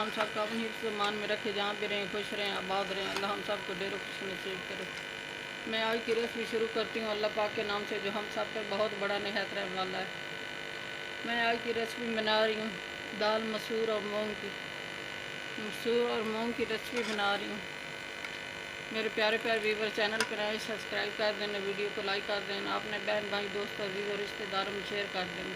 हम सब को अपनी मान में रखे, जहाँ भी रहें खुश रहें, आबाद रहें। अल्लाह हम सब को ढेरों खुश नसीब करे। मैं आज की रेसिपी शुरू करती हूँ अल्लाह पाक के नाम से, जो हम सब पर बहुत बड़ा निहायत रहने वाला है। मैं आज की रेसिपी बना रही हूँ दाल मसूर और मूंग की रेसिपी बना रही हूँ। मेरे प्यारे प्यारे व्यूवर, चैनल पर आए सब्सक्राइब कर देना, वीडियो को लाइक कर देना, अपने बहन भाई दोस्तों व्यूवर रिश्तेदारों में शेयर कर देना।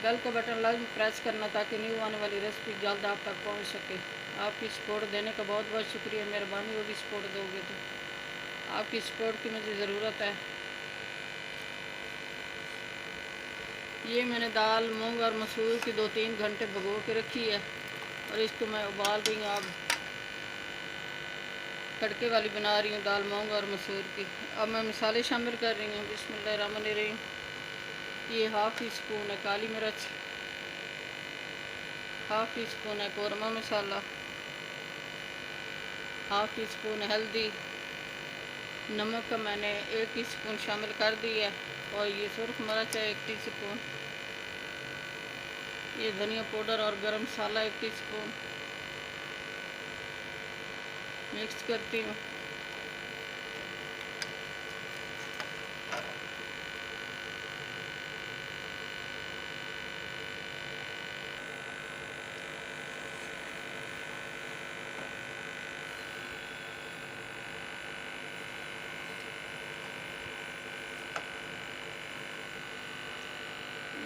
बेल का बटन लाइक प्रेस करना ताकि न्यू आने वाली रेसिपी जल्द आप तक पहुंच सके। आपकी सपोर्ट देने का बहुत बहुत शुक्रिया, मेहरबानी होगी सपोर्ट दोगे तो। आपकी सपोर्ट की मुझे ज़रूरत है। ये मैंने दाल मूंग और मसूर की 2-3 घंटे भिगो के रखी है और इसको मैं उबाल रही हूँ। अब तड़के वाली बना रही हूँ दाल मूंग और मसूर की। अब मैं मसाले शामिल कर रही हूँ। बिस्मिल्लाहिर्रहमानिर्रहीम। ये हाफ़ टी स्पून है काली मिर्च, हाफ़ टी स्पून है कौरमा मसाला, हाफ़ टी स्पून हल्दी, नमक का मैंने 1 टीस्पून शामिल कर दिया है और ये सुरख मिर्च है 1 टीस्पून, ये धनिया पाउडर और गरम मसाला 1 टीस्पून। मिक्स करती हूँ।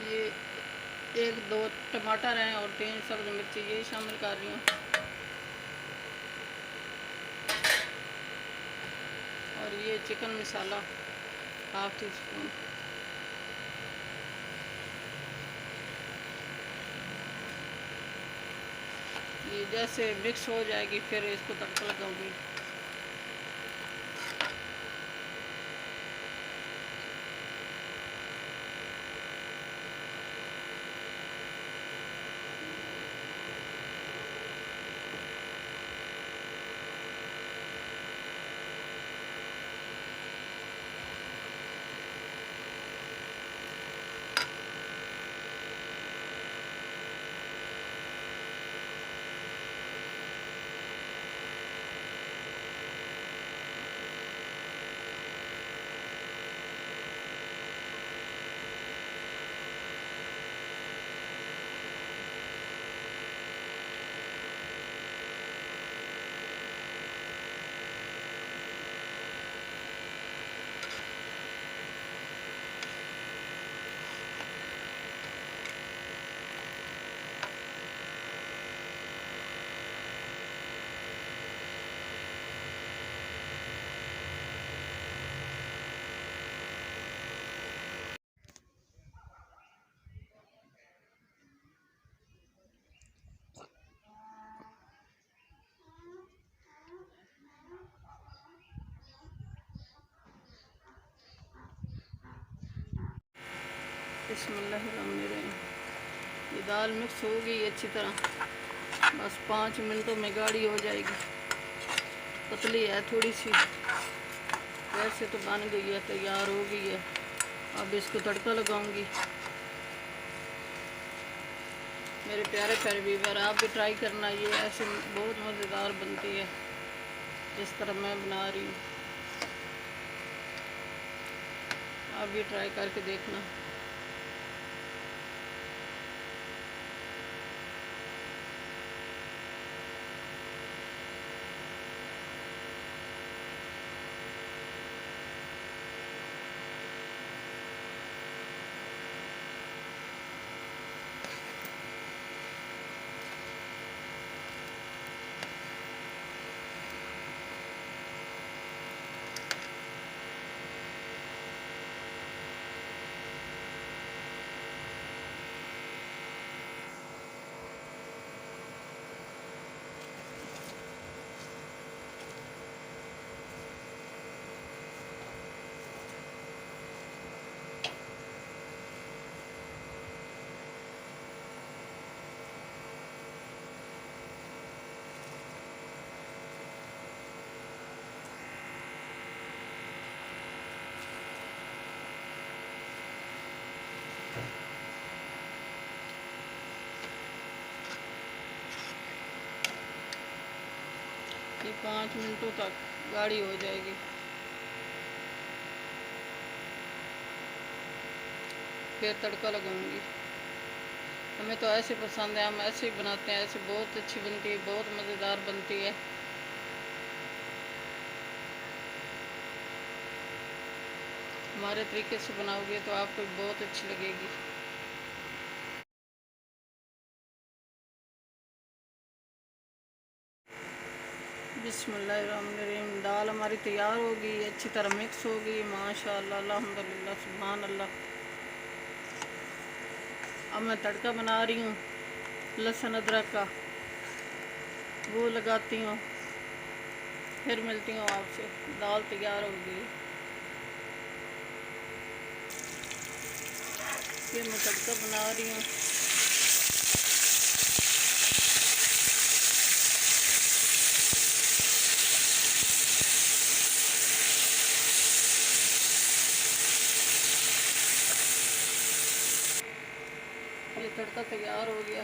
ये 1-2 टमाटर हैं और 3 सब्ज़ मिर्ची ये शामिल कर रही हूँ। और ये चिकन मसाला हाफ़ टी स्पून। ये जैसे मिक्स हो जाएगी फिर इसको तड़का लगाऊंगी। बिस्मिल्लाहिर्रहमानिर्रहीम। ये दाल मिक्स हो गई अच्छी तरह, बस 5 मिनटों में गाढ़ी हो जाएगी। पतली है थोड़ी सी, वैसे तो बन गई है, तैयार हो गई है। अब इसको तड़का लगाऊंगी। मेरे प्यारे प्यारे व्यूअर, आप भी ट्राई करना, ये ऐसे बहुत मज़ेदार बनती है जिस तरह मैं बना रही हूँ। आप भी ट्राई करके देखना। 5 मिनटों तक गाढ़ी हो जाएगी। फिर तड़का लगाऊंगी। हमें तो ऐसे पसंद है, हम ऐसे ही बनाते हैं। ऐसे बहुत अच्छी बनती है, बहुत मज़ेदार बनती है। हमारे तरीके से बनाओगे तो आपको बहुत अच्छी लगेगी। बिस्मिल्लाहिर्रहमानिर्रहीम। दाल हमारी तैयार होगी, अच्छी तरह मिक्स होगी। माशाअल्लाह, अल्हम्दुलिल्लाह, सुभान अल्लाह। अब मैं तड़का बना रही हूँ लहसुन अदरक का, वो लगाती हूँ। फिर मिलती हूँ आपसे। दाल तैयार होगी। फिर मैं तड़का बना रही हूँ। ये तड़का तैयार हो गया।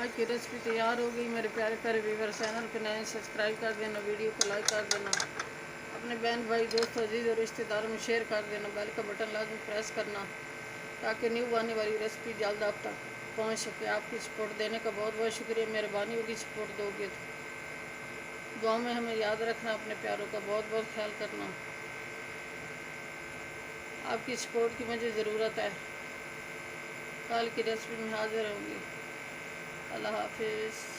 आज की रेसिपी तैयार हो गई। मेरे प्यारे प्यारे व्यूअर, चैनल पे नए सब्सक्राइब कर देना, वीडियो को लाइक कर देना, अपने बहन भाई दोस्तों अजीज़ और रिश्तेदारों में शेयर कर देना। बेल का बटन लाजमी प्रेस करना ताकि न्यू आने वाली रेसिपी जल्द आप तक पहुंच सके। आपकी सपोर्ट देने का बहुत बहुत शुक्रिया। मेहरबानी होगी सपोर्ट दोगे तो। दुआ में हमें याद रखना, अपने प्यारों का बहुत बहुत ख्याल करना। आपकी सपोर्ट की मुझे ज़रूरत है। कल की रेसिपी में हाजिर होंगी। अल्लाह हाफिज़।